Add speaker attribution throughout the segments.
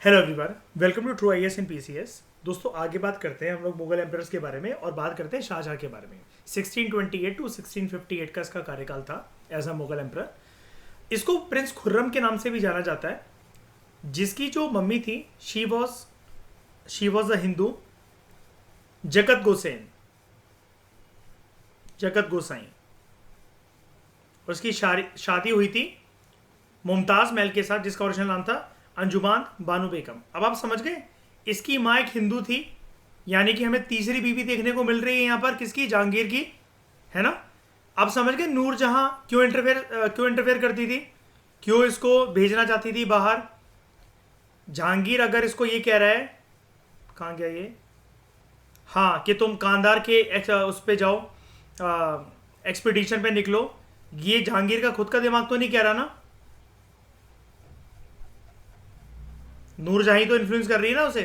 Speaker 1: Hello everyone, welcome to true IAS in PCS. दोस्तों, आगे बात करते हैं हम लोग मुगल एम्परर्स के बारे में और बात करते हैं शाहजहाँ के बारे में। 1628 टू 1658 का इसका कार्यकाल था एज अ मुगल एम्परर। इसको प्रिंस खुर्रम के नाम से भी जाना जाता है, जिसकी जो मम्मी थी शी वॉज अ हिंदू, जगत गोसाई। उसकी शादी हुई थी मुमताज महल के साथ, जिसका ओरिजिनल नाम था अंजुमान बानो बेगम। अब आप समझ गए, इसकी माँ एक हिंदू थी, यानी कि हमें तीसरी बीवी देखने को मिल रही है यहाँ पर, किसकी? जहांगीर की, है ना। अब समझ गए नूरजहां क्यों इंटरफेयर करती थी, क्यों इसको भेजना चाहती थी बाहर। जहांगीर अगर इसको ये कह रहा है, कहाँ गया ये, हाँ, कि तुम कांधार के उस पे जाओ, एक्सपीडिशन पे निकलो, ये जहांगीर का खुद का दिमाग तो नहीं कह रहा ना। नूरजहां तो इन्फ्लुएंस कर रही है ना उसे।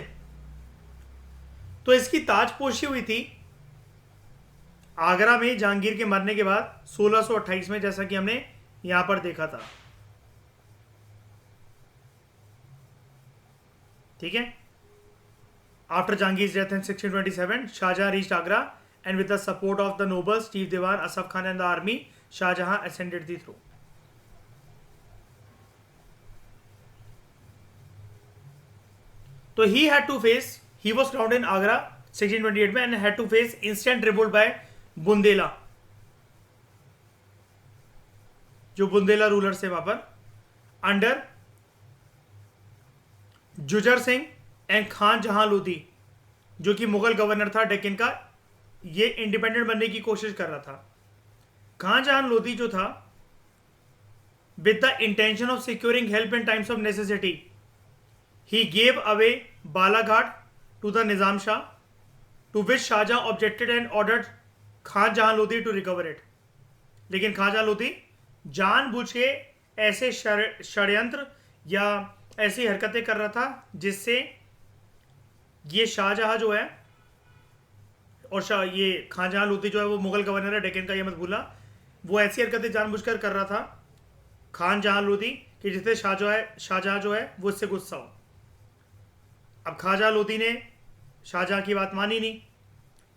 Speaker 1: तो इसकी ताजपोशी हुई थी आगरा में जहांगीर के मरने के बाद 1628 में, जैसा कि हमने यहां पर देखा था। ठीक है। After Jahangir death in 1627, Shah Jahan reached Agra and with the support of the nobles, chief diwan Asaf Khan and the army, Shah Jahan ascended the throne. तो he was crowned in Agra 1628 में, and had to face instant revolt by Bundela, जो बुंदेला रूलर्स थे वहां पर, under जुजर Singh and Khan जहां लोधी, जो कि Mughal governor था डेक्कन का। ये इंडिपेंडेंट बनने की कोशिश कर रहा था। खान जहां लोधी जो था, with the intention of securing help in times of necessity, he gave away Balaghat to the Nizam Shah, to which Shahjahan objected and ordered Khan Jahan Lodi to recover it. लेकिन खान जहां लोधी जानबूझ के ऐसे षड्यंत्र या ऐसी हरकतें कर रहा था जिससे ये शाहजहां जो है, और ये खान जहां लोधी जो है वो मुगल गवर्नर है डेक्कन का, ये मत भूलना। वो ऐसी हरकतें जानबूझकर कर रहा था खान जहां लोधी कि जिससे शाहजहां जो है वो इससे गुस्सा हो। अब ख्वाजा लोधी ने शाहजहां की बात मानी नहीं,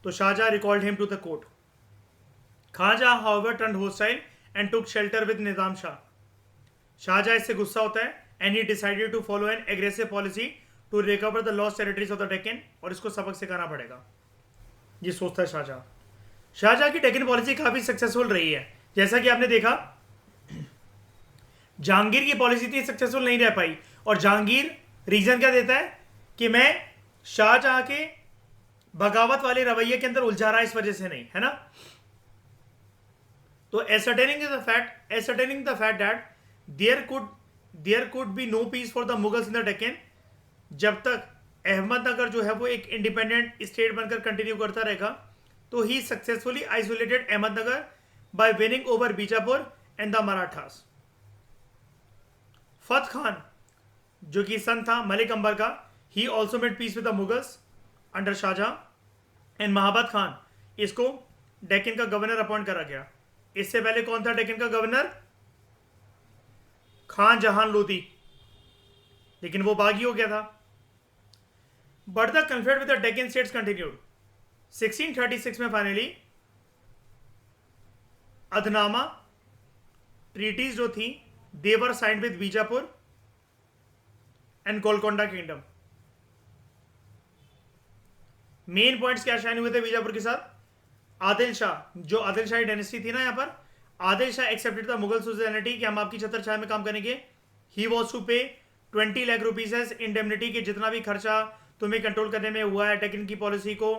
Speaker 1: तो Shah Jahan recalled him to the court. Khan Jahan however turned hostile and took shelter with Nizam Shah. Shah Jahan इससे गुस्सा होता है and he decided to follow an aggressive policy to recover the lost territories of the Deccan, और इसको सबक सिखाना पड़ेगा, ये सोचता है शाहजहां की डेक्कन पॉलिसी काफी सक्सेसफुल रही है। जैसा कि आपने देखा, जहांगीर की पॉलिसी इतनी सक्सेसफुल नहीं रह पाई, और जहांगीर रीजन क्या देता है कि मैं शाहजहां के बगावत वाले रवैये के अंदर उलझा रहा, इस वजह से नहीं, है ना। तो ascertaining the fact that there could be no peace for the Mughals in the Deccan, जब तक अहमदनगर जो है वो एक इंडिपेंडेंट स्टेट बनकर कंटिन्यू करता रहेगा, तो he successfully isolated Ahmednagar by winning over Bijapur and the Marathas. Fath Khan, जो कि सन था मलिक अंबर का, he also made peace with the Mughals under Shah Jahan, and Mahabat Khan, इसको डेक्कन का गवर्नर अपॉइंट करा गया। इससे पहले कौन था डेक्कन का गवर्नर? खान जहां लोधी, लेकिन वो बागी हो गया था। But the conflict with the Deccan states continued. 1636 में फाइनली अदनामा ट्रीटीज जो थी, they were signed with Bijapur and Golconda kingdom. Main points क्या शाइन हुए थे बीजापुर के साथ? आदिल शाह, जो आदिल शाही डायनेस्टी थी ना यहाँ पर, आदिल शाह एक्सेप्टेड द मुगल सुल्तानेटी कि हम आपकी छत्र छाया में काम करेंगे। ही वॉज टू पे 20 लाख रुपीज एज इंडेमनिटी, कि जितना भी खर्चा तुम्हें कंट्रोल करने में हुआ है, डेक्कन की पॉलिसी को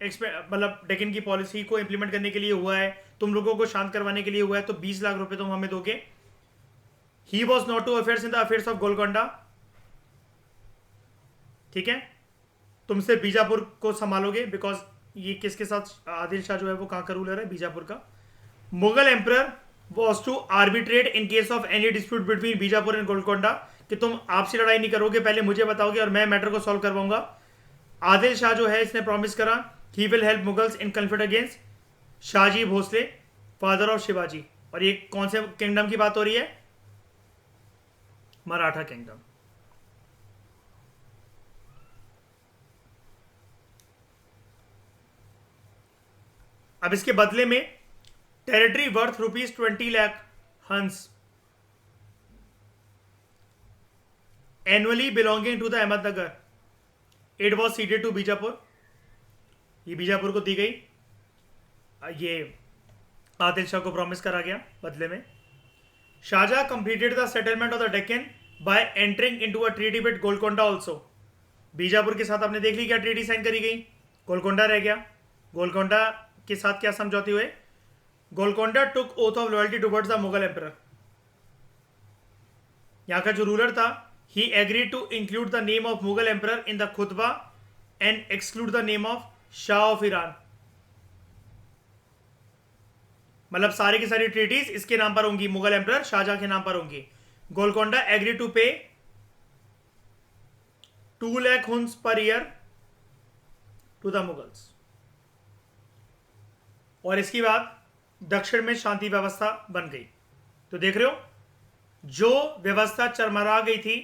Speaker 1: मतलब डेक्कन की पॉलिसी को इंप्लीमेंट करने के लिए हुआ है, तुम लोगों को शांत करवाने के लिए हुआ है, तो 20 लाख रुपए तुम हमें दोगे। He was not to affairs in the affairs of Golconda. ठीक है, तुमसे बीजापुर को संभालोगे, बिकॉज ये किसके साथ, आदिल शाह जो है वो कहाँ का रूलर है? बीजापुर का। Mughal emperor was to arbitrate in case of any dispute between Bijapur and Golconda, कि तुम आपसी लड़ाई नहीं करोगे, पहले मुझे बताओगे और मैं मैटर को सॉल्व करवाऊंगा। आदिल शाह जो है इसने प्रॉमिस करा he will help Mughals in conflict against Shahji Bhonsle, father of Shivaji. और ये कौन से किंगडम की बात हो रही है? मराठा किंगडम। अब इसके बदले में territory worth ₹20 lakh huns annually belonging to the Ahmednagar, it was ceded to Bijapur. ये बीजापुर को दी गई, ये आदिल शाह को प्रॉमिस करा गया बदले में। Shah Jahan completed the settlement of the Deccan by entering into a treaty with Golconda also. Bijapur के साथ आपने देख ली क्या ट्रीटी साइन करी गई, गोलकोंडा रह गया। गोलकोंडा के साथ क्या समझौते हुए, गोलकोंडा टुक oath of loyalty towards the Mughal emperor. यहां का जो रूलर था, he agreed to include the name of Mughal emperor in the khutbah and exclude the name of Shah of Iran। मतलब सारी की सारी ट्रीटीज इसके नाम पर होंगी, मुगल एम्परर शाहजहां के नाम पर होंगी। गोलकोंडा एग्री टू पे 2 lakh हुंस per year to the Mughals. और इसके बाद दक्षिण में शांति व्यवस्था बन गई। तो देख रहे हो, जो व्यवस्था चरमरा गई थी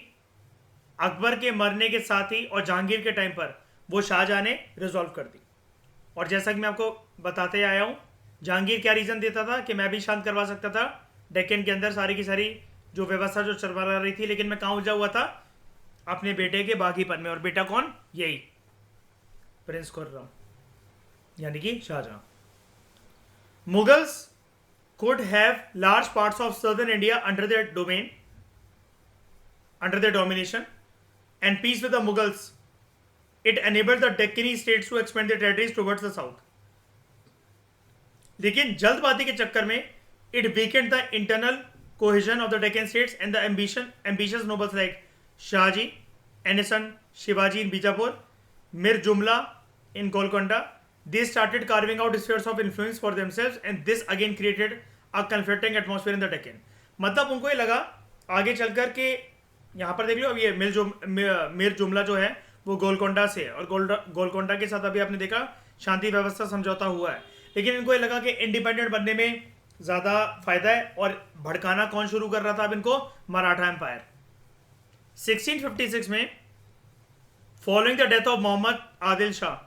Speaker 1: अकबर के मरने के साथ ही और जहांगीर के टाइम पर, वो शाहजहां ने रिजॉल्व कर दी। और जैसा कि मैं आपको बताते आया हूं, जहांगीर क्या रीजन देता था कि मैं भी शांत करवा सकता था डेक्कन के अंदर सारी की सारी जो व्यवस्था जो चरमरा रही थी, लेकिन मैं कहां उलझा हुआ था, अपने बेटे के बागीपन में। और बेटा कौन, यही प्रिंस खुर्रम यानी कि Shah Jahan. Mughals could have large parts of southern India under their domain, under their domination, and peace with the Mughals. It enabled the Deccani states to expand their territories towards the south. लेकिन जल्दबाजी के चक्कर में it weakened the internal cohesion of the Deccan states and the ambitious nobles like Shahji, Ennison, Shivaji in Bijapur, Mir Jumla in Golconda. They started carving out spheres of influence for themselves, and this again created a conflicting atmosphere in the Deccan. मतलब उनको ये लगा आगे चलकर के, यहाँ पर देख लो, अब ये मिर जुमला जो है वो गोलकोंडा से है, और गोलकोंडा के साथ अभी आपने देखा शांति व्यवस्था समझौता हुआ है। लेकिन इनको ये लगा कि इंडिपेंडेंट बनने में ज़्यादा फायदा है, और भड़काना कौन शुरू कर रहा था अब इनको, मराठा एम्पायर। 1656 में following the death of Mohammad Adil Shah,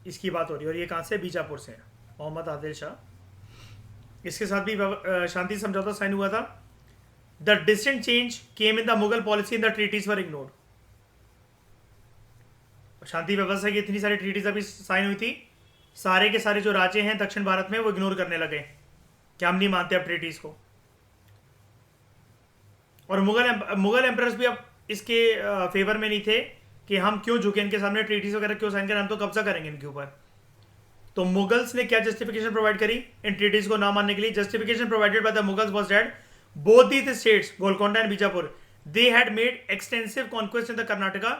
Speaker 1: इसकी बात हो रही है, और ये कहां से, बीजापुर से है, मोहम्मद आदिल शाह। इसके साथ भी शांति समझौता साइन हुआ था। The distinct change came in the Mughal policy in the treaties were ignored. शांति व्यवस्था की इतनी सारी ट्रीटीज अभी साइन हुई थी, सारे के सारे जो राज्य हैं दक्षिण भारत में वो इग्नोर करने लगे कि हम नहीं मानते अब ट्रीटीज को। और मुगल एम्परर्स भी अब इसके फेवर में नहीं थे कि हम क्यों झुके इनके सामने, ट्रीटीज वगैरह क्यों साइन करें, हम तो कब्जा करेंगे इनके ऊपर। तो मुगल्स ने क्या जस्टिफिकेशन प्रोवाइड करी इन ट्रीटीज को ना मानने के लिए? Justification provided by the Mughals was that both these states, Golconda and Bijapur, they had made extensive conquest in the Karnataka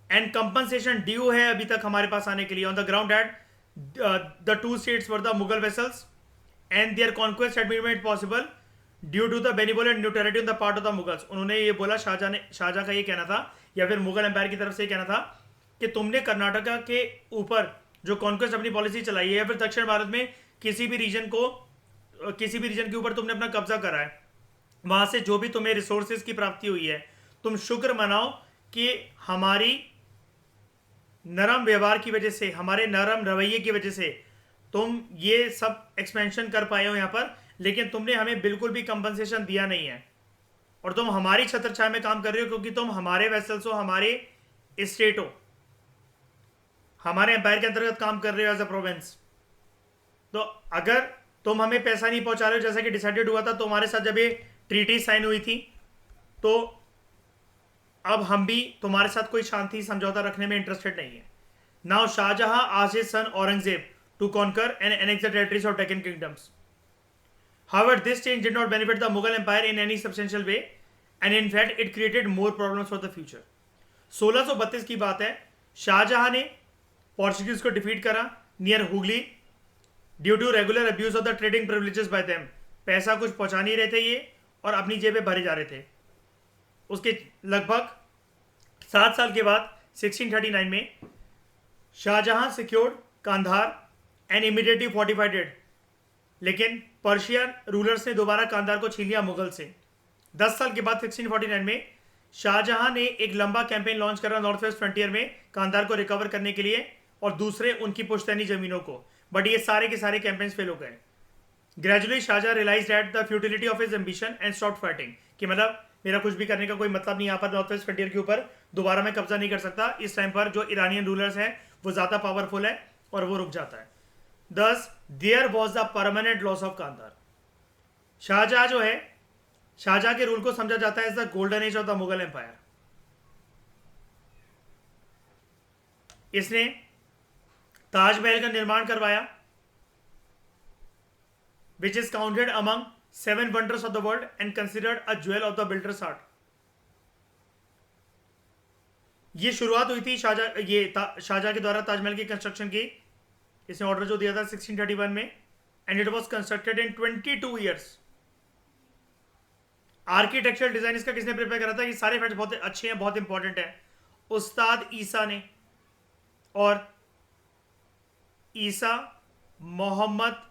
Speaker 1: and compensation due है अभी तक हमारे पास आने के लिए, on the ground that the two states were the Mughal vassals and their conquest had been made possible due to the benevolent neutrality on the part of the Mughals. उन्होंने ये बोला, शाहजहां का ये कहना था, या फिर मुगल एम्पायर की तरफ से कहना था कि तुमने कर्नाटका के ऊपर जो कॉन्क्वेस्ट अपनी पॉलिसी चलाई है, या फिर दक्षिण भारत में किसी भी रीजन के ऊपर तुमने अपना कब्जा करा है, वहां से जो भी तुम्हें रिसोर्सेज की प्राप्ति हुई है, तुम शुक्र मनाओ कि हमारी नरम व्यवहार की वजह से, हमारे नरम रवैये की वजह से तुम ये सब एक्सपेंशन कर पाए हो यहाँ पर, लेकिन तुमने हमें बिल्कुल भी कंपनसेशन दिया नहीं है, और तुम हमारी छत्रछाया में काम कर रहे हो क्योंकि तुम हमारे वेसल्स हो, हमारे स्टेट हो, हमारे एम्पायर के अंतर्गत काम कर रहे हो एज अ प्रोविंस। तो अगर तुम हमें पैसा नहीं पहुंचा रहे हो जैसा कि डिसाइडेड हुआ था, तो हमारे साथ जब ये ट्रीटी साइन हुई थी, तो अब हम भी तुम्हारे साथ कोई शांति समझौता रखने में इंटरेस्टेड नहीं है। Now Shah Jahan asked his son Aurangzeb to conquer and annex the territories of Deccan kingdoms. However, this change did not benefit the Mughal Empire in any substantial way, and in fact, it created more problems for the future. 1632 की बात है, शाहजहां ने Portuguese को defeat करा near Hooghly due to regular abuse of the trading privileges by them. पैसा कुछ पहुंचा नहीं रहे थे ये, और अपनी जेबें भरे जा रहे थे। उसके लगभग 7 साल के बाद 1639 में Shah Jahan secured Kandahar and immediately fortified it, लेकिन पर्शियन रूलर्स ने दोबारा कांधार को छीन लिया मुगल से। 10 साल के बाद 1649 में शाहजहां ने एक लंबा कैंपेन लॉन्च करा नॉर्थ वेस्ट फ्रंटियर में कांधार को रिकवर करने के लिए, और दूसरे उनकी पुश्तैनी जमीनों को, बट ये सारे के सारे कैंपेन्स फेल हो गए। Gradually Shah Jahan realised at the futility of his ambition and stopped fighting, कि मतलब मेरा कुछ भी करने का कोई मतलब नहीं, यहाँ पर नॉर्थ वेस्ट फ्रंटियर के ऊपर दोबारा मैं कब्जा नहीं कर सकता। इस टाइम पर जो ईरानियन रूलर्स हैं वो ज़्यादा पावरफुल है और वो रुक जाता है। Thus there was the permanent loss of Kandahar. Shah Jahan जो है, शाहजहां के रूल को समझा जाता है as the golden age of the Mughal empire. इसने ताजमहल का निर्माण करवाया, which is counted among 7 wonders of the world and considered a jewel of the builder's art। ये शुरुआत हुई थी शाहजहां के द्वारा ताजमहल की कंस्ट्रक्शन की। इसने ऑर्डर जो दिया था 1631 में, and it was constructed in 22 years. Architectural design इसका किसने प्रिपेयर करा था? ये सारे फैक्ट्स बहुत अच्छे हैं, बहुत इंपॉर्टेंट है। उस्ताद ईसा ने, और ईसा मोहम्मद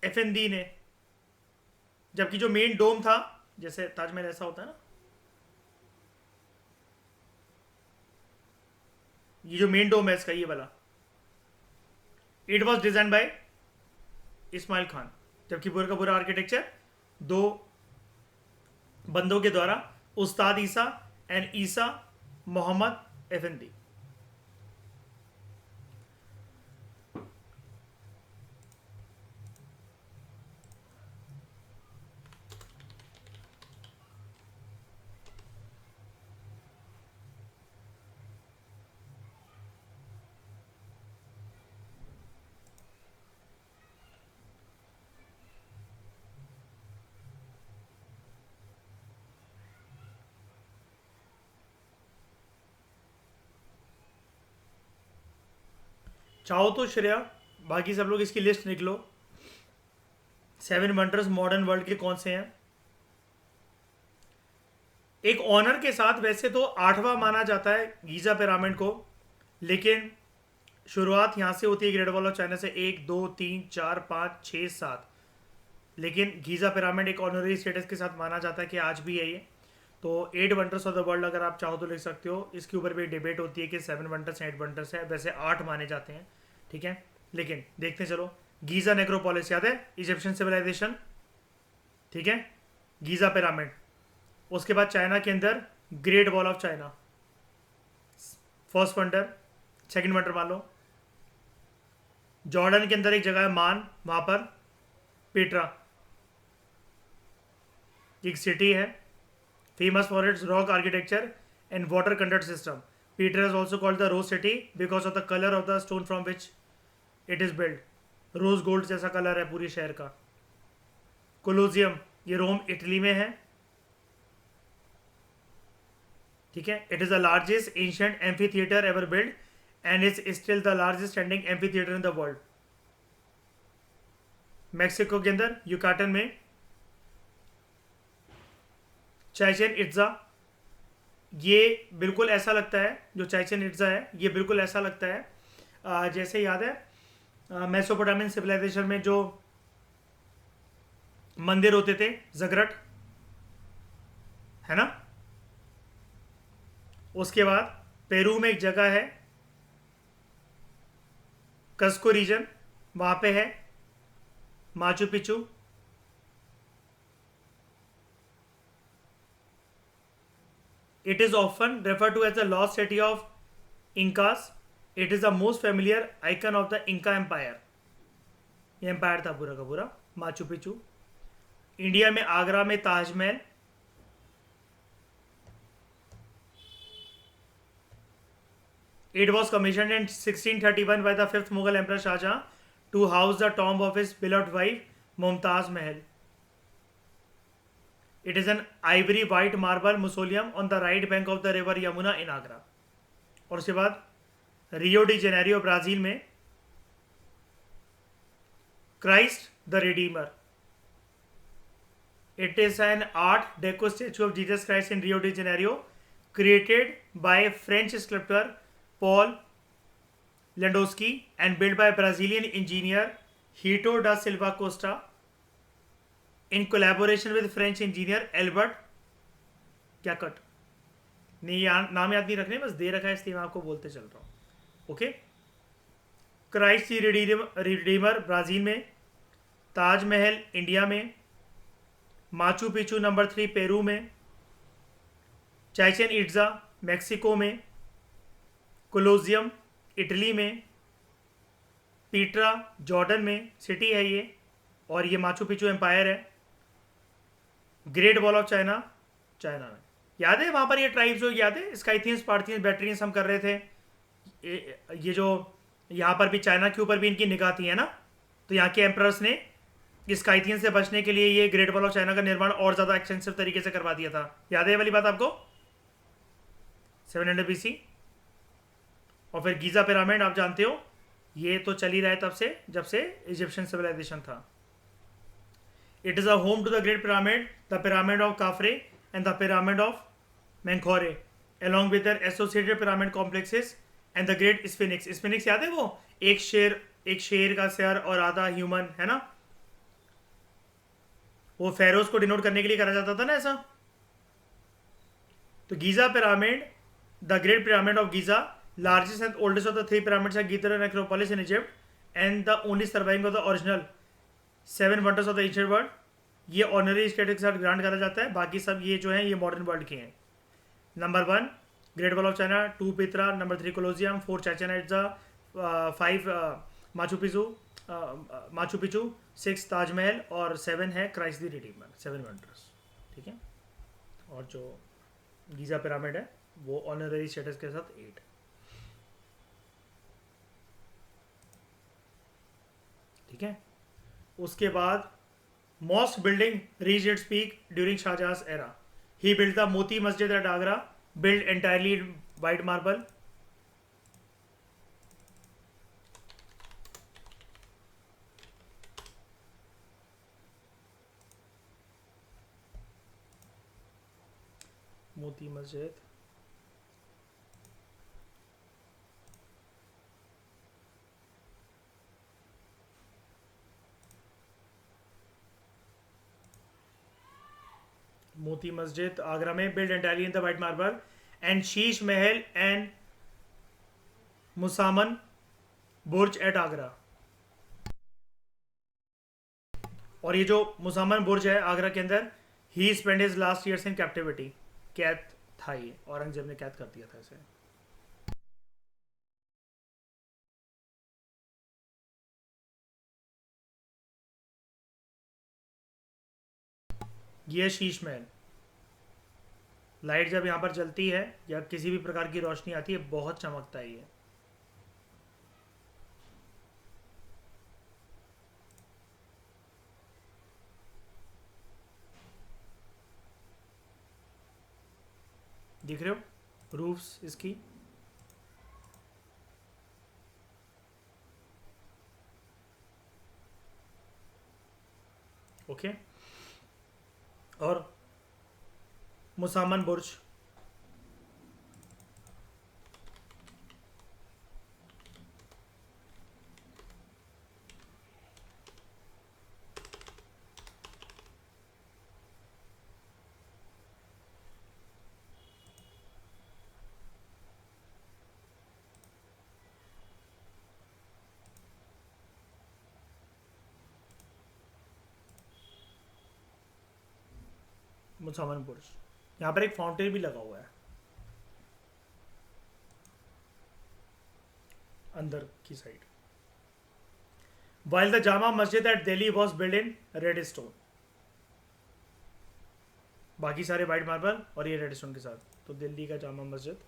Speaker 1: एफएनदी ने। जबकि जो मेन डोम था, जैसे ताजमहल ऐसा होता है ना, ये जो मेन डोम है इसका, ये वाला, it was design by Ismail Khan. जबकि पूरा का पूरा आर्किटेक्चर दो बंदों के द्वारा, उस्ताद ईसा एंड ईसा मोहम्मद एफएनदी। चाहो तो श्रेया, बाकी सब लोग इसकी लिस्ट निकलो, 7 वंडर्स मॉडर्न वर्ल्ड के कौन से हैं। एक ऑनर के साथ वैसे तो 8वां माना जाता है गीजा पिरामिड को, लेकिन शुरुआत यहाँ से होती है ग्रेट वॉल ऑफ चाइना से, 1 2 3 4 5 6 7। लेकिन गीजा पिरामिड एक ऑनरी स्टेटस के साथ माना जाता है कि आज भी है ये। तो 8 वंडर्स ऑफ द वर्ल्ड अगर आप चाहो तो लिख सकते हो। इसके ऊपर भी डिबेट होती है कि 7 वंडर्स 8 वंडर्स है, वैसे 8 माने जाते हैं, ठीक है। लेकिन देखते चलो, गीजा नेक्रोपोलिस याद है, इजिप्शियन सिविलाइजेशन, ठीक है, गीजा पिरामिड। उसके बाद चाइना के अंदर great wall of China, first wonder, second wonder मान लो। जॉर्डन के अंदर एक जगह है मान, वहां पर पेट्रा एक सिटी है, famous for its rock architecture and water conduct system. Petra is also called the Rose City because of the color of the stone from which it is built. Rose gold जैसा colour है पूरी शहर का। Colosseum, ये Rome Italy में है, ठीक है। It is the largest ancient amphi theatre ever build and is still the largest standing amphi theatre in the world. Mexico के अंदर यूकाटन में चाइचेन इट्जा, ये बिल्कुल ऐसा लगता है, जो चाइचेन इट्जा है ये बिल्कुल ऐसा लगता है जैसे याद है मेसोपोटामियन सिविलाइजेशन में जो मंदिर होते थे जगरट, है ना। उसके बाद पेरू में एक जगह है कस्को रीजन, वहां पे है Machu Picchu. It is often referred to as the lost city of Incas. It is the most familiar icon of the Inca Empire. ये एम्पायर था पूरा का पूरा माचू पिचू। इंडिया में आगरा में Taj Mahal, it was commissioned in 1631 by the 5th Mughal Emperor Shah Jahan to house the tomb of his beloved wife Mumtaz Mahal. It is an ivory white marble mausoleum on the right bank of the river Yamuna in Agra. और उसके बाद Rio de Janeiro Brazil में Christ the Redeemer. It is an art deco statue of Jesus Christ in Rio de Janeiro, created by French sculptor Paul Landowski and built by Brazilian engineer Hito da Silva Costa in collaboration with French engineer Albert Jacquot. नहीं नाम याद नहीं रखने, बस दे रखा है इसलिए मैं आपको बोलते चल रहा हूँ. ओके, क्राइस्ट दी रिडीमर ब्राज़ील में, ताजमहल इंडिया में, माचू पिचू नंबर 3 पेरू में, चाइचेन इट्ज़ा मैक्सिको में, कोलोजियम इटली में, पीट्रा जॉर्डन में सिटी है ये, और ये माचू पिचू एम्पायर है, great wall of China China में। याद है वहाँ पर ये ट्राइब्स जो याद है, स्काइथियंस, पार्थियंस, बैटरियंस हम कर रहे थे। ये जो यहाँ पर भी चाइना के ऊपर भी इनकी निगाह थी है ना, तो यहाँ के एम्परर्स ने स्काइथियंस से बचने के लिए ये ग्रेट वॉल ऑफ चाइना का निर्माण और ज़्यादा एक्सटेंसिव तरीके से करवा दिया था। याद है ये वाली बात आपको? 700 BC। और फिर गीज़ा पिरामिड आप जानते हो, ये तो चल ही रहा है तब से जब से इजिप्शियन सिविलाइजेशन था। It is a home to the great pyramid, the pyramid of Khafre and the pyramid of Menkaure, along with their associated pyramid complexes and the great sphinx। स्फिनिक्स याद है वो? एक शेर का सर और आधा ह्यूमन, है ना? वो फेरोज को डिनोट करने के लिए करा जाता था ना ऐसा। तो Giza pyramid, the great pyramid of Giza, largest and oldest of the 3 pyramids at Giza and Acropolis in Egypt, and the only surviving of the original 7 wonders of the ancient world। ये honorary status के साथ grant करा जाता है। बाकी सब ये जो है ये मॉडर्न वर्ल्ड के हैं। Number 1 great wall of China, 2 Petra, number 3 Colosseum, 4 Chichen Itza, 5 Machu Picchu, 6 Taj Mahal, और 7 है क्राइस्ट द रिडीमर, 7 वंडर्स। ठीक है। और जो गीजा पिरामिड है वो ऑनररी स्टेटस के साथ 8। ठीक है। उसके बाद mosque building reach its peak during Shahjahan era. He build the Moti Masjid at Agra, built entirely in white marble। Moti Masjid, मोती मस्जिद आगरा में, build entirely in the white marble, and Sheesh Mahal and Musamman Burj at Agra. और ये जो मुसामन बुर्ज है आगरा के अंदर, he spend his last years in captivity. कैद था ये, औरंगजेब ने कैद कर दिया था इसे। ये शीश महल, लाइट जब यहाँ पर जलती है या किसी भी प्रकार की रोशनी आती है बहुत चमकता है ये। दिख रहे हो रूफ्स इसकी? ओके। और मुसामन बुर्ज, मुसामन बुर्ज। यहाँ पर एक फाउंटेन भी लगा हुआ है अंदर की side. While the Jama Masjid at Delhi was build in red stone. बाकी सारे वाइट मार्बल और ये रेड स्टोन के साथ। तो दिल्ली का जामा मस्जिद,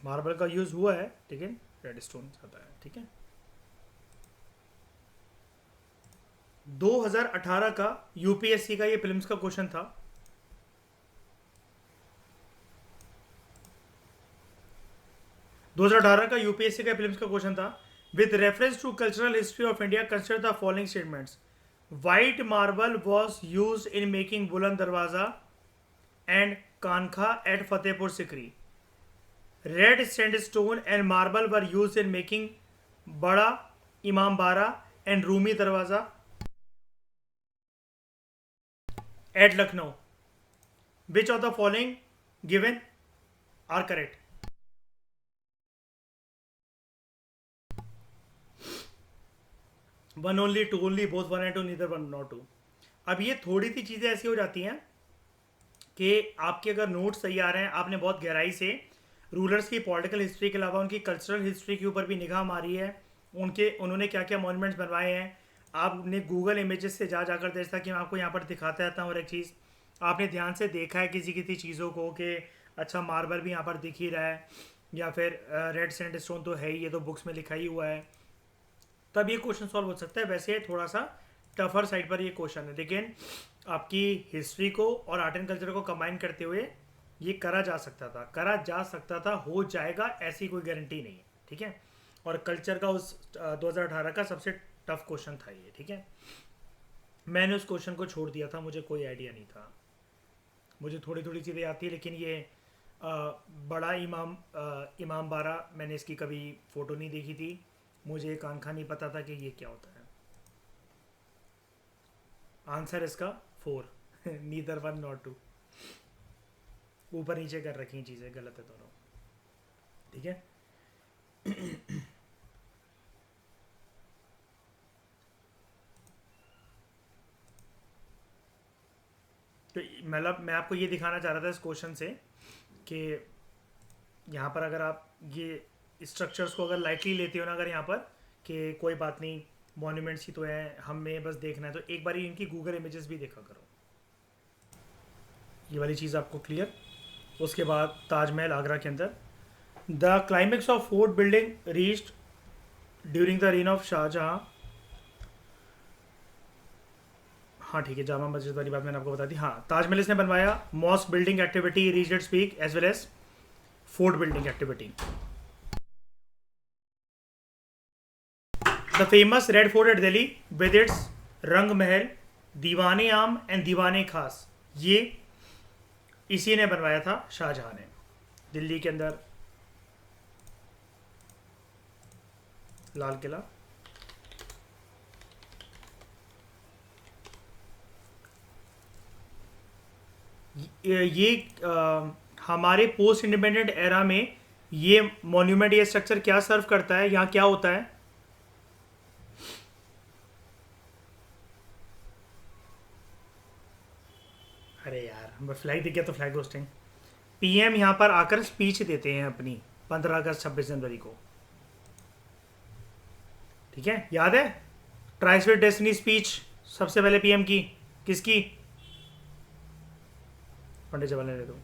Speaker 1: मार्बल का यूज हुआ है लेकिन रेड स्टोन आता है। ठीक है। 2018 का यूपीएससी का ये फिल्म्स का क्वेश्चन था। का यूपीएससी का फिल्म्स का क्वेश्चन था। With reference to cultural history of India consider the following statements. White marble was use in making Buland Darwaza and Khanqah at Fatehpur Sikri. Red sandstone and marble were used in making Bada इमाम बारा and Rumi Darwaza at Lucknow. Which of the following given are correct? One only, two only, both one and two, neither one not two. अब ये थोड़ी सी चीज़ें ऐसी हो जाती हैं कि आपके अगर नोट्स सही आ रहे हैं, आपने बहुत गहराई से रूलर्स की पॉलिटिकल हिस्ट्री के अलावा उनकी कल्चरल हिस्ट्री के ऊपर भी निगाह मारी है, उन्होंने क्या क्या मॉन्यूमेंट्स बनवाए हैं, आपने गूगल इमेजेस से जा जाकर देखा कि मैं आपको यहाँ पर दिखाता रहता हूँ. और एक चीज़ आपने ध्यान से देखा है किसी किसी चीज़ों को कि अच्छा मार्बल भी यहाँ पर दिख ही रहा है, या फिर रेड सैंडस्टोन तो है ही, ये तो बुक्स में लिखा ही हुआ है, तब ये क्वेश्चन सॉल्व हो सकता है. वैसे थोड़ा सा टफर साइड पर ये क्वेश्चन है, लेकिन आपकी हिस्ट्री को और आर्ट एंड कल्चर को कंबाइन करते हुए ये करा जा सकता था, हो जाएगा, ऐसी कोई गारंटी नहीं है. ठीक है. और कल्चर का उस 2018 का सबसे टफ क्वेश्चन था ये. ठीक है. मैंने उस क्वेश्चन को छोड़ दिया था, मुझे कोई आइडिया नहीं था. मुझे थोड़ी थोड़ी चीज़ें आती है, लेकिन ये बड़ा इमाम बारा, मैंने इसकी कभी फ़ोटो नहीं देखी थी, मुझे एक आंखा नहीं पता था कि ये क्या होता है. आंसर इसका 4. Neither one not two. ऊपर नीचे कर रखी चीज़ें, गलत है दोनों. ठीक है. तो मतलब मैं आपको ये दिखाना चाह रहा था इस क्वेश्चन से कि यहाँ पर अगर आप ये स्ट्रक्चर्स को अगर लाइटली लेते हो ना, अगर यहाँ पर कि कोई बात नहीं मॉन्यूमेंट्स ही तो हैं, हमें बस देखना है, तो एक बार इनकी गूगल इमेजेस भी देखा करो. ये वाली चीज़ आपको क्लियर. उसके बाद ताजमहल आगरा के अंदर. The climax of fort building reached during the reign of Shahjahan. हाँ ठीक है, जामा मस्जिद वाली बात मैंने आपको बता दी. हाँ, ताजमहल इसने बनवाया. Mosque building activity reached its peak as well as fort building activity. The famous Red Fort at Delhi with its Rang Mahal, दीवाने आम एंड दीवाने खास, ये इसी ने बनवाया था, शाहजहां ने. दिल्ली के अंदर लाल किला. ये हमारे पोस्ट इंडिपेंडेंट एरा में ये मॉन्यूमेंट, ये स्ट्रक्चर क्या सर्व करता है, यहाँ क्या होता है? अरे यार, फ्लैग दिख गया तो फ्लैग होस्टिंग. पीएम यहाँ पर आकर स्पीच देते हैं अपनी 15 अगस्त 26 जनवरी को. ठीक है, याद है? ट्राइस विद डेस्टिनी स्पीच सबसे पहले पीएम की किसकी? पंडित जवाहरलाल नेहरू.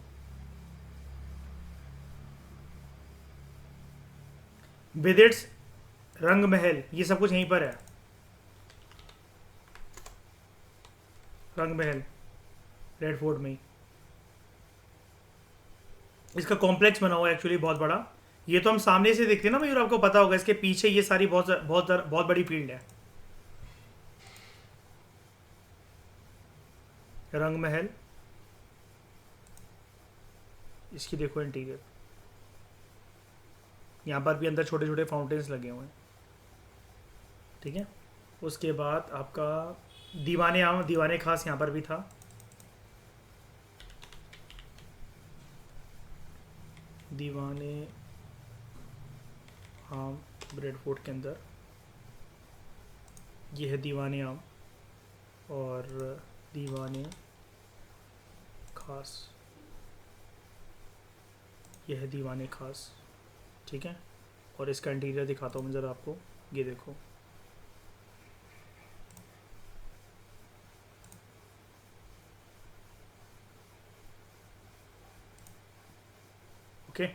Speaker 1: विद इट्स रंग महल, ये सब कुछ यहीं पर है. रंग महल रेड फोर्ट में ही. इसका कॉम्प्लेक्स बना हुआ है एक्चुअली बहुत बड़ा. ये तो हम सामने से देखते हैं ना मयूर, आपको पता होगा. इसके पीछे ये सारी बहुत बहुत बहुत बड़ी फील्ड है. रंग महल, इसकी देखो इंटीरियर. यहाँ पर भी अंदर छोटे छोटे फाउंटेन्स लगे हुए हैं. ठीक है. उसके बाद आपका दीवाने आम दीवाने खास यहाँ पर भी था. दीवाने आम रेड फोर्ट के अंदर, ये है दीवाने आम और दीवाने खास, यह है दीवाने खास. ठीक है. और इसका इंटीरियर दिखाता हूँ मैं ज़रा आपको. ये देखो, ओके.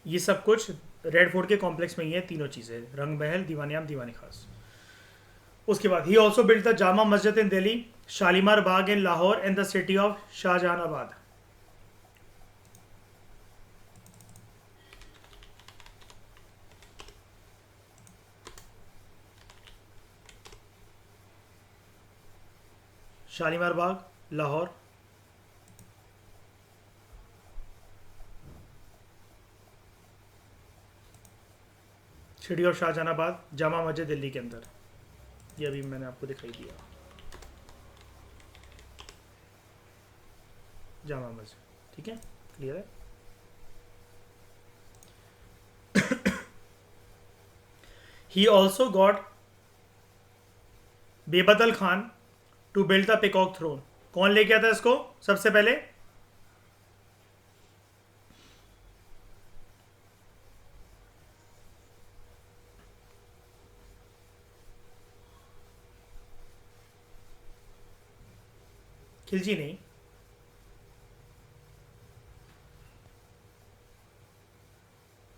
Speaker 1: ये सब कुछ रेड फोर्ट के कॉम्प्लेक्स में ही है, तीनों चीज़ें, रंग महल, दीवाने आम, दीवाने खास. उसके बाद he also build the Jama Masjid in Delhi, Shalimar Bagh in Lahore and the city of Shahjahanabad. Shalimar Bagh, Lahore. City of Shahjahanabad, Jama Masjid Delhi के अंदर। ये अभी मैंने आपको दिखाई दिया, जामा मस्जिद। ठीक है, क्लियर है। He also got Bebadal Khan to build the peacock throne. कौन लेके आता इसको सबसे पहले? खिलजी नहीं,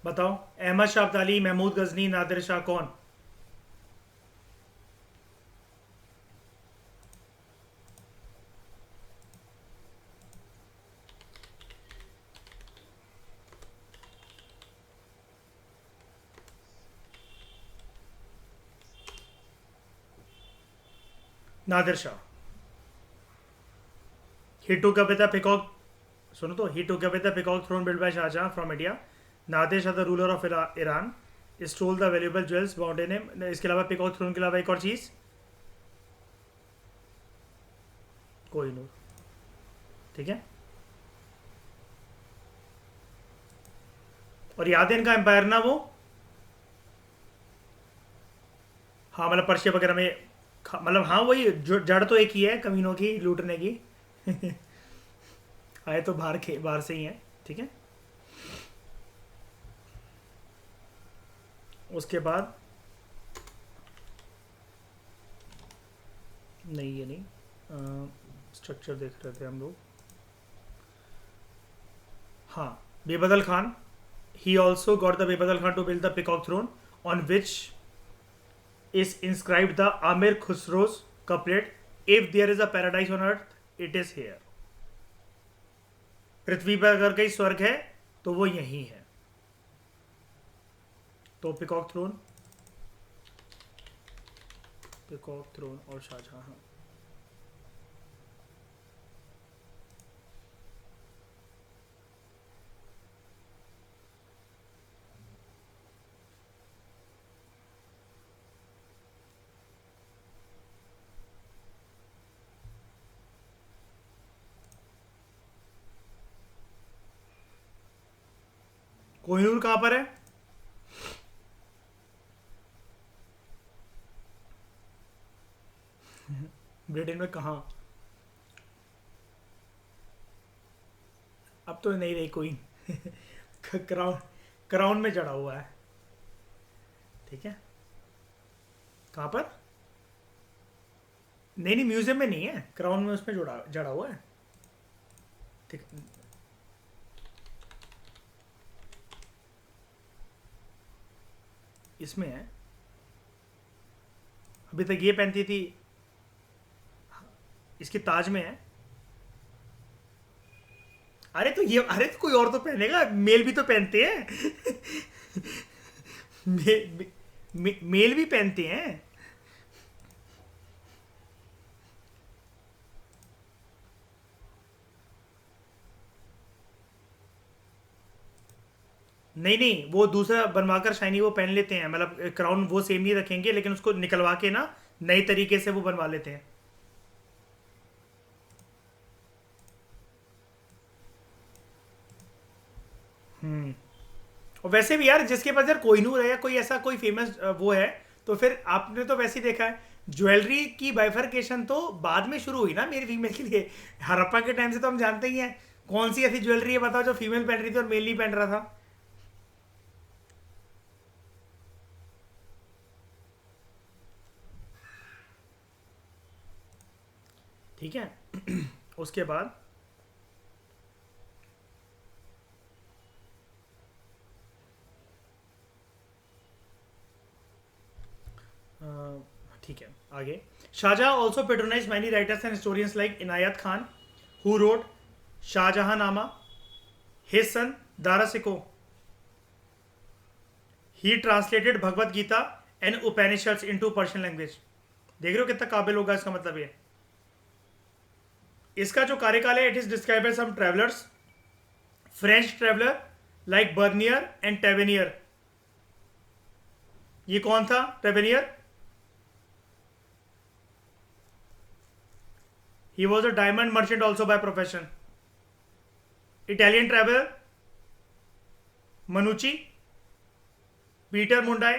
Speaker 1: बताओ। अहमद शाह अब्दाली, महमूद गजनी, नादिर शाह, कौन? नादिर शाह। ही took up with the peacock, सुनो तो, he took up with the peacock throne build by Shahjahan from India. Nadir Shah the ruler of Iran stole the valuable jewels bound in him. इसके अलावा पिकॉक थ्रोन के अलावा एक और चीज, कोहिनूर। ठीक है, और याद है इनका एम्पायर ना वो, हाँ मतलब पर्शिया वगैरह में, मतलब हाँ वही जड़ तो एक ही है कमीनों की लूटने की। आए तो बाहर से ही है। ठीक है, उसके बाद नहीं, ये नहीं, स्ट्रक्चर देख रहे थे हम लोग। हाँ, बेबदल Khan, he also got the बेबदल Khan to build the peacock throne on which is inscribed the Amir Khusro's couplet, if there is a paradise on earth it is here। पृथ्वी पर अगर कहीं स्वर्ग है तो वो यही है। तो पिकॉक थ्रोन और शाहजहां। कोहिनूर कहां पर है? ब्रिटेन में कहा? अब तो नहीं रही कोई। क्राउन में जड़ा हुआ है। ठीक है, कहां पर? नहीं नहीं, म्यूजियम में नहीं है, क्राउन में उसमें जड़ा हुआ है। ठीक, इसमें है, अभी तक ये पहनती थी, इसके ताज में है। अरे तो कोई और तो पहनेगा, मेल भी तो पहनते हैं। मेल भी पहनते हैं। नहीं नहीं, वो दूसरा बनवाकर शाइनी वो पहन लेते हैं, मतलब क्राउन वो सेम ही रखेंगे लेकिन उसको निकलवा के ना नई तरीके से वो बनवा लेते हैं। और वैसे भी यार, जिसके पास यार कोहिनूर है या कोई ऐसा कोई फेमस वो है, तो फिर आपने तो वैसे ही देखा है, ज्वेलरी की बाइफर्केशन तो बाद में शुरू हुई ना मेरी फीमेल के लिए। हड़प्पा के टाइम से तो हम जानते ही हैं कौन सी ऐसी ज्वेलरी है बताओ जो फीमेल पहन रही थी और मेल नहीं पहन रहा था। ठीक है। उसके बाद ठीक है, आगे। Shah Jahan also patronise many writers and historians like Inayat Khan who wrote Shahjahannama, his son Darashikoh. He translated Bhagavad Gita and Upanishads into Persian language. देख रहे हो कितना काबिल होगा इसका मतलब ये। इसका जो कार्यकाल है, it is describe by some travellers, French traveller like Bernier and Tavernier. ये कौन था Tavernier? He was a diamond merchant also by profession. Italian traveller Manucci. Peter Mundy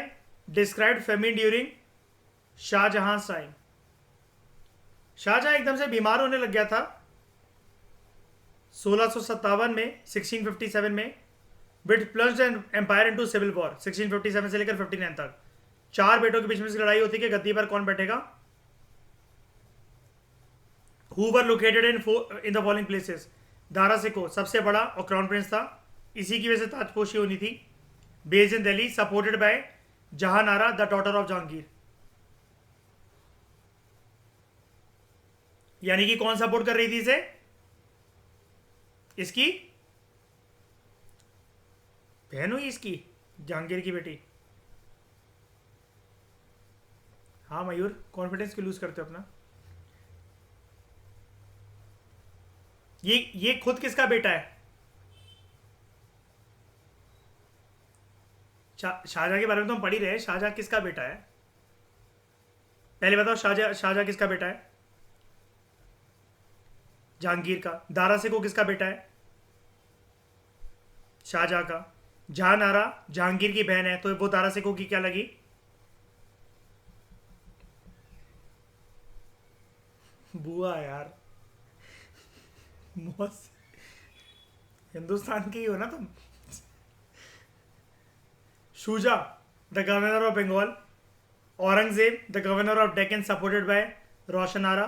Speaker 1: described famine during Shah Jahan time. Shah Jahan एकदम से बीमार होने लग गया था 1657 में, 1657 में, which plunged an empire into civil war. 1657 से लेकर 59 तक 4 बेटों के बीच में से लड़ाई होती है कि गद्दी पर कौन बैठेगा. Who were located in the following places. Dara Shikoh सबसे बड़ा और क्राउन प्रिंस था, इसी की वजह से ताजपोशी होनी थी. Based in Delhi, supported by Jahanara the daughter of Jahangir. यानी कि कौन सपोर्ट कर रही थी इसे? इसकी बहन हुई, इसकी जहांगीर की बेटी. हाँ मयूर, कॉन्फिडेंस क्यों लूज करते हो अपना? ये खुद किसका बेटा है? शाहजहां के बारे में तो हम पढ़ ही रहे हैं. शाहजहां किसका बेटा है? पहले बताओ, शाहजहां किसका बेटा है? जहांगीर का. दारा सिको किसका बेटा है? शाहजहां का. जहानारा जहांगीर की बहन है, तो वो दारा सिको की क्या लगी? बुआ यार. हिंदुस्तान के ही हो ना तुम. Shuja the governor of Bengal. Aurangzeb the governor of Deccan supported by Roshanara.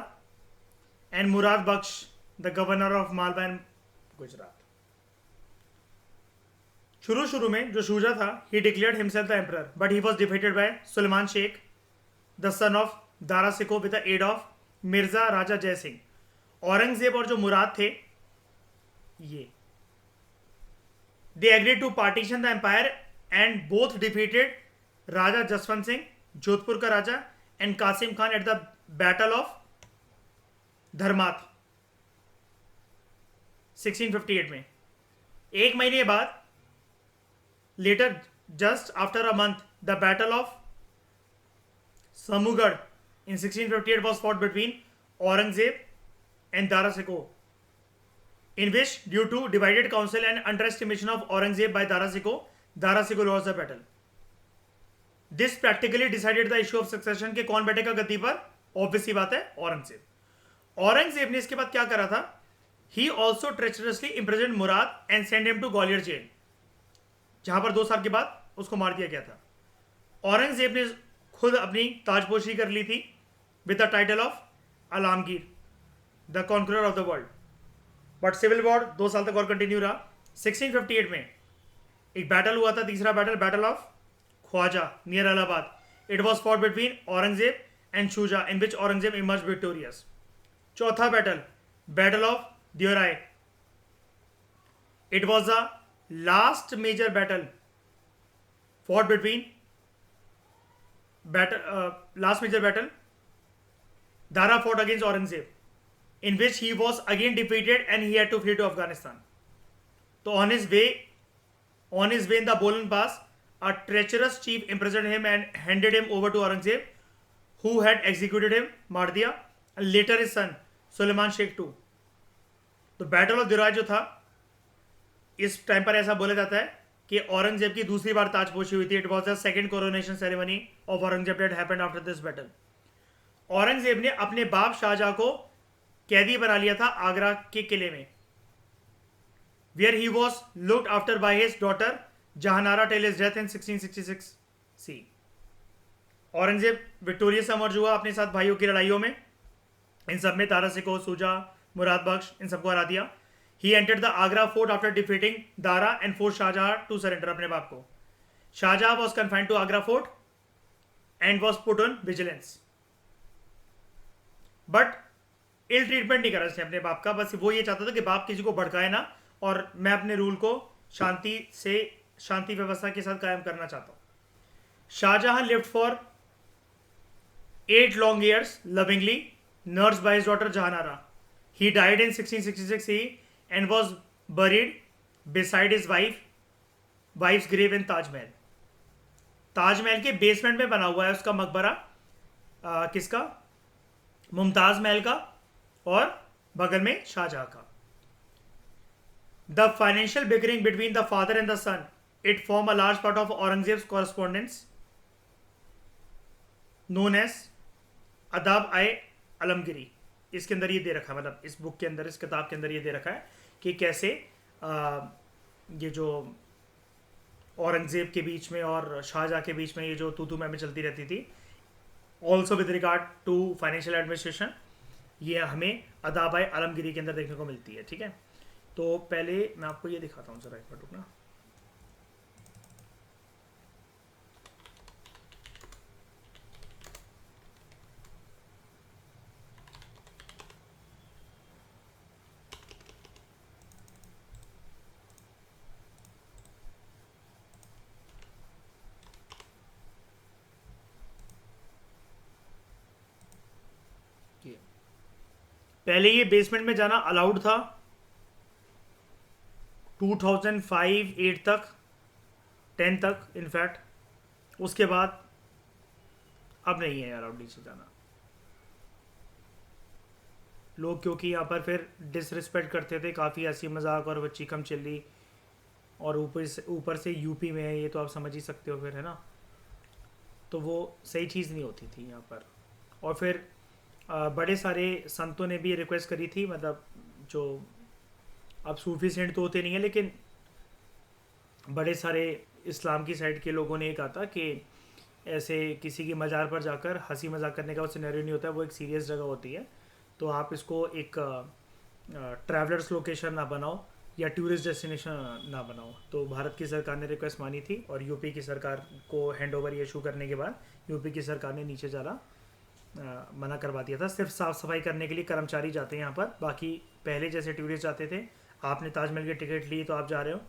Speaker 1: And Murad Bakhsh the governor of Malwa and Gujarat. शुरू में जो शुजा था, he declared himself the emperor, but he was defeated by Suleiman Shikoh the son of Dara Shikoh with the aid of Mirza Raja Jai Singh. Aurangzeb और जो मुराद थे, ये they agreed to partition the empire and both defeated Raja Jaswant Singh, Jodhpur का राजा, and Qasim Khan at the battle of Dharmat 1658 में. एक महीने बाद, later just after a month, the battle of Samugarh in 1658 was fought between Aurangzeb and Dara Shikoh, in which, due to divided counsel and underestimation of Aurangzeb by Dara Shikoh lost the battle. This practically decided the issue of succession के कौन बैठेगा गद्दी पर. Obvious सी बात है, औरंगजेब. औरंगजेब ने इसके बाद क्या करा था? He also treacherously imprisoned Murad and sent him to Gwalior jail, जहां पर 2 साल के बाद उसको मार दिया गया था. औरंगजेब ने खुद अपनी ताजपोशी कर ली थी with the title of Alamgir, the conqueror of the world. But civil war 2 साल तक और कंटिन्यू रहा. 1658 में एक बैटल हुआ था, तीसरा battle of Khajwa near Allahabad. It was fought between Aurangzeb and Shuja, in which Aurangzeb emerge victorious. चौथा battle of Deorai. It was the last major battle fought between last major battle. Dara fought against Aurangzeb, in which he was again defeated and he had to flee to Afghanistan. So on his way in the Bolan Pass, a treacherous chief imprisoned him and handed him over to Aurangzeb, who had executed him, मार दिया, and later his son Suleman Sheikh II. तो battle of Deorai जो था, इस time पर ऐसा बोला जाता है कि औरंगजेब की दूसरी बार ताजपोशी हुई थी. It was the second coronation ceremony of Aurangzeb that happened after this battle. Aurangzeb ने अपने बाप शाहजहां को कैदी बना लिया था आगरा के किले में, where he was looked after by his daughter Jahanara till his death in 1666 C. Aurangzeb victorious emerge हुआ अपने साथ भाइयों की लड़ाइयों में. इन सब में दारा सिको, शुजा, मुराद बख्श, इन सबको हरा दिया. He entered the Agra fort after defeating Dara and forced Shahjahan to surrender अपने बाप को. Shahjahan was confined to Agra fort and was put on vigilance. But ill treatment नहीं करा इसने अपने बाप का. बस वो ये चाहता था कि बाप किसी को भड़काए ना, और मैं अपने रूल को शांति व्यवस्था के साथ कायम करना चाहता हूँ. Shahjahan lived for 8 long years lovingly, nursed by his daughter Jahanara. He died in 1666 CE and was buried beside his wife's grave in Taj Mahal. Taj Mahal के बेसमेंट में बना हुआ है उसका मकबरा। किसका? मुमताज महल का, और बगल में शाहजहां का। The financial bickering between the father and the son, it form a large part of Aurangzeb's correspondence known as Adab i Alamgiri. इसके अंदर ये दे रखा है, मतलब इस बुक के अंदर, इस किताब के अंदर ये दे रखा है कि कैसे ये जो औरंगजेब के बीच में और शाहजहां के बीच में ये जो तू मैं चलती रहती थी, also with regard to financial administration, ये हमें अदाब आए आलमगिरी के अंदर देखने को मिलती है। ठीक है, तो पहले मैं आपको ये दिखाता हूँ जरा, एक मिनट रुकना। पहले ये बेसमेंट में जाना अलाउड था 2005-8 तक, 10 तक इनफैक्ट। उसके बाद अब नहीं है अलाउड नीचे जाना लोग, क्योंकि यहाँ पर फिर डिसरिस्पेक्ट करते थे, काफ़ी हंसी मजाक और चिकम चिल्ली, और ऊपर से यूपी में है ये, तो आप समझ ही सकते हो फिर, है ना। तो वो सही चीज़ नहीं होती थी यहाँ पर। और फिर बड़े सारे संतों ने भी रिक्वेस्ट करी थी, मतलब जो अब सूफी सेंट तो होते नहीं है, लेकिन बड़े सारे इस्लाम की साइड के लोगों ने ये कहा था कि ऐसे किसी की मज़ार पर जाकर हंसी मजाक करने का वो सिनेरियो नहीं होता है, वो एक सीरियस जगह होती है। तो आप इसको एक ट्रैवलर्स लोकेशन ना बनाओ या टूरिस्ट डेस्टिनेशन ना बनाओ। तो भारत की सरकार ने रिक्वेस्ट मानी थी, और यूपी की सरकार को हैंड ओवर इशू करने के बाद यूपी की सरकार ने नीचे जाना मना करवा दिया था। सिर्फ साफ़ सफाई करने के लिए कर्मचारी जाते हैं यहाँ पर, बाकी पहले जैसे टूरिस्ट जाते थे, आपने ताजमहल की टिकट ली तो आप जा रहे हो,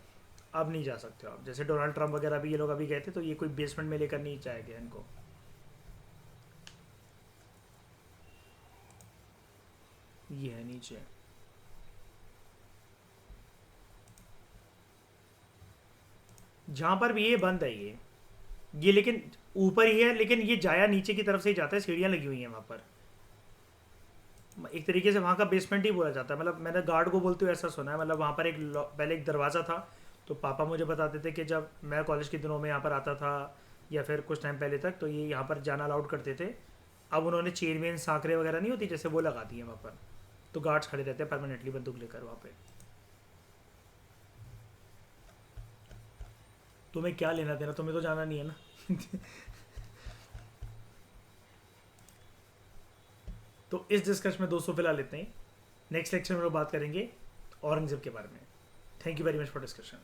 Speaker 1: अब नहीं जा सकते हो आप। जैसे डोनाल्ड ट्रंप वगैरह भी ये लोग अभी गए थे, तो ये कोई बेसमेंट में लेकर नहीं जाएगा इनको। ये है नीचे, जहाँ पर भी ये बंद है ये लेकिन ऊपर ही है, लेकिन ये जाया नीचे की तरफ से ही जाता है, सीढ़ियाँ लगी हुई हैं वहाँ पर। एक तरीके से वहाँ का बेसमेंट ही बोला जाता है, मतलब मैंने गार्ड को बोलते हुए ऐसा सुना है। मतलब वहाँ पर पहले एक दरवाज़ा था, तो पापा मुझे बताते थे कि जब मैं कॉलेज के दिनों में यहाँ पर आता था, या फिर कुछ टाइम पहले तक, तो ये यहाँ पर जाना अलाउड करते थे। अब उन्होंने चेयरमैन सांकरे वगैरह नहीं होती, जैसे वो लगा दी है वहाँ पर, तो गार्ड्स खड़े रहते हैं परमानेंटली बंदूक लेकर वहाँ पे। तुम्हें क्या लेना देना, तुम्हें तो जाना नहीं है ना। तो इस डिस्कशन में दोस्तों फिलहाल इतने ही। नेक्स्ट लेक्चर में लोग बात करेंगे औरंगजेब के बारे में। Thank you very much for discussion.